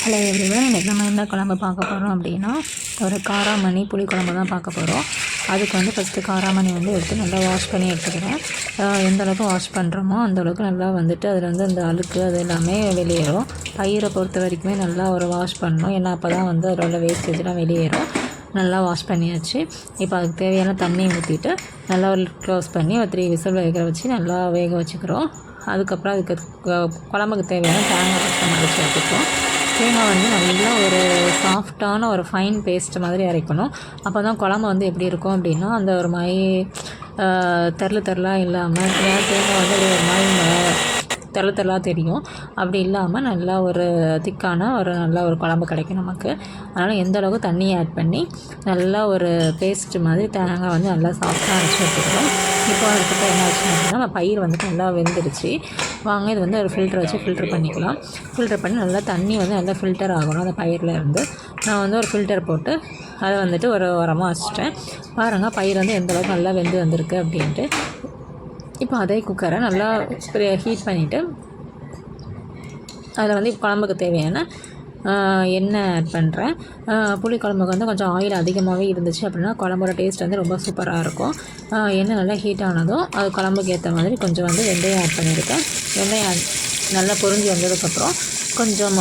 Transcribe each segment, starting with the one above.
Hello everyone, இன்றைக்கி நம்ம என்ன குழம்பு பார்க்க போகிறோம் அப்படின்னா ஒரு காராமணி புளி குழம்பு தான் பார்க்க போகிறோம். அதுக்கு வந்து ஃபஸ்ட்டு காராமணி வந்து எடுத்து நல்லா வாஷ் பண்ணி எடுத்துக்கிறேன். எந்த அளவுக்கு வாஷ் பண்ணுறோமோ அந்தளவுக்கு நல்லா வந்துட்டு அதில் வந்து அந்த அழுக்கு அது எல்லாமே வெளியேறும். பயிரை பொறுத்த வரைக்குமே நல்லா ஒரு வாஷ் பண்ணணும், ஏன்னா அப்போ தான் வந்து அதில் உள்ள வேஸ்டேஜ்லாம் வெளியேறும். நல்லா வாஷ் பண்ணியாச்சு. இப்போ அதுக்கு தேவையான தண்ணி ஊற்றிட்டு நல்லா ஒரு க்ளோஸ் பண்ணி ஒரு 3 விசில் வேக வச்சு நல்லா வேக வச்சுக்கிறோம். அதுக்கப்புறம் அதுக்கு குழம்புக்கு தேவையான தேங்காய் பச்சை அரைச்சி எடுத்துக்கிறோம். தேங்காய் வந்து நல்லா ஒரு சாஃப்டான ஒரு ஃபைன் பேஸ்ட் மாதிரி அரைக்கணும். அப்போ தான் குழம்பு வந்து எப்படி இருக்கும் அப்படின்னா அந்த ஒரு மாதிரி தெருளாக இல்லாமல், தேங்காய் வந்து ஒரு மாதிரி தெருளாக தெரியும். அப்படி இல்லாமல் நல்லா ஒரு திக்கான ஒரு நல்ல ஒரு குழம்பு கிடைக்கும் நமக்கு. அதனால் எந்த அளவுக்கு தண்ணி ஆட் பண்ணி நல்லா ஒரு பேஸ்ட்டு மாதிரி தேங்காய் வந்து நல்லா சாஃப்டாக அரைச்சி எடுத்துக்கிறோம். இப்போ அதுக்கப்புறம் என்ன ஆச்சு அப்படின்னா நம்ம பயிர் வந்துட்டு நல்லா வெந்துடுச்சு. வாங்க இது வந்து ஒரு ஃபில்டர் வச்சு ஃபில்டர் பண்ணிக்கலாம். ஃபில்டர் பண்ணி நல்லா தண்ணி வந்து நல்லா ஃபில்டர் ஆகணும் அந்த பயிரில் இருந்து. நான் வந்து ஒரு ஃபில்டர் போட்டு அதை வந்துட்டு ஒரு உரமாக வச்சுட்டேன். பாருங்கள் பயிர் வந்து எந்தளவுக்கு நல்லா வெந்து வந்திருக்கு அப்படின்ட்டு. இப்போ அதே குக்கரை நல்லா ஹீட் பண்ணிவிட்டு அதில் வந்து குழம்புக்கு தேவையான எண்ணெய் ஆட் பண்ணுறேன். புளி குழம்புக்கு வந்து கொஞ்சம் ஆயில் அதிகமாகவே இருந்துச்சு அப்படின்னா குழம்போட டேஸ்ட் வந்து ரொம்ப சூப்பராக இருக்கும். எண்ணெய் நல்லா ஹீட் ஆனதும் அது குழம்புக்கு ஏற்ற மாதிரி கொஞ்சம் வந்து வெந்தயம் ஆட் பண்ணியிருக்கேன். வெந்தயம் நல்லா பொரிஞ்சு வந்ததுக்கப்புறம் கொஞ்சம்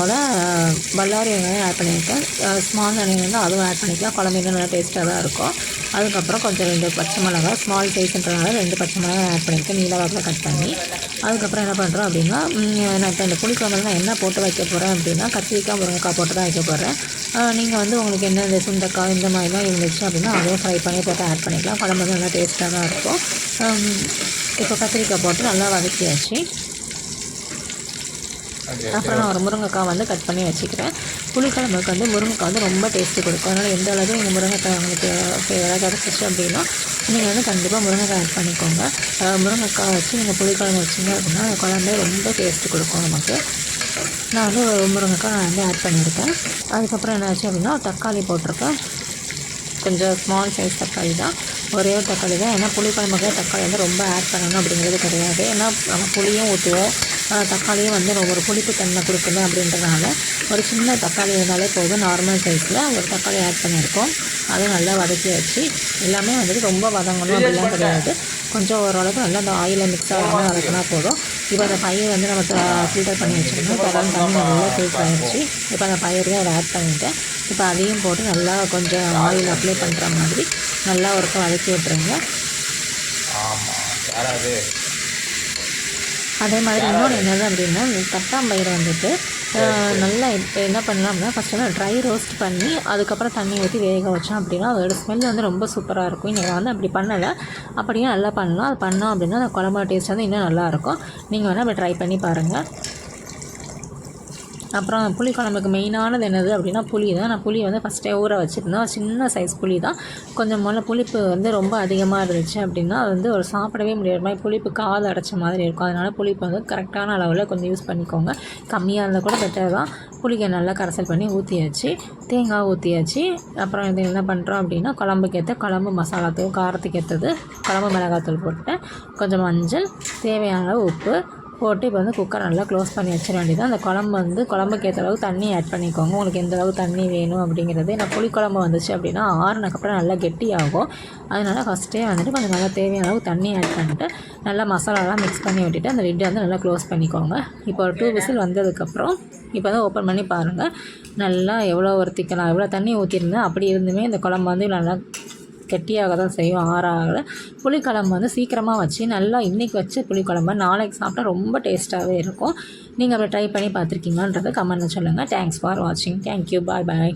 பல்லாரி வெங்காயம் ஆட் பண்ணியிருக்கேன். ஸ்மால் ஆனியன் வந்து அதுவும் ஆட் பண்ணிக்கலாம். குழம்பு இன்னும் நல்லா டேஸ்ட்டாக தான் இருக்கும். அதுக்கப்புறம் கொஞ்சம் 2 பச்சை மிளகாய், ஸ்மால் சைஸ்ன்றனால 2 பச்சை மிளகாய் ஆட் பண்ணியிருக்கேன், நீல வாக்கில் கட் பண்ணி. அதுக்கப்புறம் என்ன பண்ணுறோம் அப்படின்னா, நான் இப்போ இந்த புளிக்குழம்புல நான் என்ன போட்டு வைக்க போகிறேன் அப்படின்னா கத்திரிக்காய் முருங்கைக்காய் போட்டு தான் வைக்க போகிறேன். நீங்கள் வந்து உங்களுக்கு என்ன இந்த சுண்டைக்காய் இந்த மாதிரிலாம் இருந்துச்சு அப்படின்னா அதையும் ஃப்ரை பண்ணி போட்டு ஆட் பண்ணிக்கலாம். குழம்பு வந்து நல்லா டேஸ்ட்டாக தான் இருக்கும். இப்போ கத்திரிக்காய் போட்டு நல்லா வதக்கியாச்சு. அப்புறம் நான் ஒரு முருங்கைக்காய் வந்து கட் பண்ணி வச்சுக்கிறேன். புளிக்குழம்புக்கு வந்து முருங்கைக்காய் வந்து ரொம்ப டேஸ்ட்டு கொடுக்கும். அதனால் எந்த அளவுக்கு நீங்கள் முருங்கைக்காய் உங்களுக்கு ஃபேவராக கிடச்சிச்சு அப்படின்னா நீங்கள் வந்து கண்டிப்பாக முருங்கைக்காய் ஆட் பண்ணிக்கோங்க. முருங்கைக்காய் வச்சு நீங்கள் புளிக்குழம்பு வச்சிங்க அப்படின்னா அந்த குழம்பே ரொம்ப டேஸ்ட்டு கொடுக்கும் நமக்கு. நான் வந்து ஒரு முருங்கைக்காய் நான் வந்து ஆட் பண்ணியிருக்கேன். அதுக்கப்புறம் என்ன ஆச்சு அப்படின்னா தக்காளி போட்டிருக்கேன். கொஞ்சம் ஸ்மால் சைஸ் தக்காளி தான், ஒரே ஒரு தக்காளி தான். ஏன்னா புளிக்குழம்புக்கு தக்காளி வந்து ரொம்ப ஆட் பண்ணணும் அப்படிங்கிறது கிடையாது. ஏன்னா நம்ம புளியும் ஊற்றுவோம், தக்காளியும் வந்து ஒரு புளிப்பு தன்மை கொடுக்கணும் அப்படின்றதுனால ஒரு சின்ன தக்காளி இருந்தாலே போதும். நார்மல் சைஸில் ஒரு தக்காளி ஆட் பண்ணியிருக்கோம். அதை நல்லா வதக்கி வச்சு எல்லாமே வந்துட்டு ரொம்ப வதங்கணும் அப்படிலாம் கிடையாது. கொஞ்சம் ஓரளவுக்கு நல்லா அந்த ஆயிலில் மிக்ஸ் ஆகாமல் வதக்கினா போதும். இப்போ அந்த பயிர் வந்து நம்ம ஃபில்டர் பண்ணி வச்சுக்கணும். தொடர்ந்து தண்ணி நல்லா ஃபில்டர் ஆகிடுச்சு. இப்போ அந்த பயிரையும் அதை ஆட் பண்ணிவிட்டேன். இப்போ அதையும் போட்டு நல்லா கொஞ்சம் ஆயில் அப்ளை பண்ணுற மாதிரி நல்லா ஒருக்க வதக்கி விட்டுருங்க. அதே மாதிரி இன்னொன்று என்னது அப்படின்னா தட்டாம்பயிரை வந்துட்டு நல்லா என்ன பண்ணலாம் அப்படின்னா ஃபஸ்ட்டு வந்து ட்ரை ரோஸ்ட் பண்ணி அதுக்கப்புறம் தண்ணி ஊற்றி வேக வச்சோம் அப்படின்னா அதோடய ஸ்மெல் வந்து ரொம்ப சூப்பராக இருக்கும். இன்றைக்கி வந்து அப்படி பண்ணலை, அப்படியே நல்லா பண்ணலாம். அது பண்ணோம் அப்படின்னா அந்த குழம்போட டேஸ்ட் வந்து இன்னும் நல்லாயிருக்கும். நீங்கள் வேணால் அப்படி ட்ரை பண்ணி பாருங்கள். அப்புறம் புளி குழம்புக்கு மெயினானது என்னது அப்படின்னா புளி தான். நான் புளி வந்து ஃபஸ்ட்டே ஊற வச்சுருந்தேன். சின்ன சைஸ் புளி தான். கொஞ்சம் புளிப்பு வந்து ரொம்ப அதிகமாக இருந்துச்சு அப்படின்னா அது வந்து ஒரு சாப்பிடவே முடியாத மாதிரி புளிப்பு காது அடைச்ச மாதிரி இருக்கும். அதனால் புளிப்பு வந்து கரெக்டான அளவில் கொஞ்சம் யூஸ் பண்ணிக்கோங்க. கம்மியாக இருந்தால் கூட பெட்டர் தான். புளியை நல்லா கரைசல் பண்ணி ஊற்றியாச்சு, தேங்காய் ஊற்றியாச்சு. அப்புறம் இது என்ன பண்ணுறோம் அப்படின்னா குழம்புக்கு ஏற்ற குழம்பு மசாலாத்தூள், காரத்துக்கு ஏற்றது குழம்பு மிளகாத்தூள் போட்டுட்டேன். கொஞ்சம் மஞ்சள், தேவையான அளவு உப்பு போட்டு இப்போ வந்து குக்கர் நல்லா க்ளோஸ் பண்ணி வச்சிட வேண்டியது. அந்த குழம்பு வந்து குழம்புக்கு ஏற்ற அளவுக்கு தண்ணி ஆட் பண்ணிக்கோங்க, உங்களுக்கு எந்த அளவுக்கு தண்ணி வேணும் அப்படிங்கிறது. நான் புளிக்குழம்பு வந்துச்சு அப்படின்னா ஆறுனதுக்கப்புறம் நல்லா கெட்டியாகும். அதனால் ஃபஸ்ட்டே வந்துட்டு கொஞ்சம் நல்லா தேவையான அளவுக்கு தண்ணி ஆட் பண்ணிட்டு நல்லா மசாலாலாம் மிக்ஸ் பண்ணி விட்டுட்டு அந்த லிட்டை வந்து நல்லா க்ளோஸ் பண்ணிக்கோங்க. இப்போ ஒரு 2 விசில் வந்ததுக்கப்புறம் இப்போ வந்து ஓப்பன் பண்ணி பாருங்கள். நல்லா எவ்வளோ ஒரு திக்கலாம் எவ்வளோ தண்ணி ஊற்றிருந்தேன் அப்படி இருந்துமே இந்த குழம்பு வந்து நல்லா கெட்டியாக தான் செய்யும். ஆறாகலை. புளிக்குழம்பு வந்து சீக்கிரமாக வச்சு நல்லா இன்றைக்கி வச்சு புளிக்குழம்பு நாளைக்கு சாப்பிட்டா ரொம்ப டேஸ்ட்டாகவே இருக்கும். நீங்கள் அப்படி ட்ரை பண்ணி பார்த்துருக்கீங்களான்றதை கமெண்ட்டில் சொல்லுங்கள். தேங்க்ஸ் ஃபார் வாட்சிங். தேங்க்யூ. பாய் பாய்.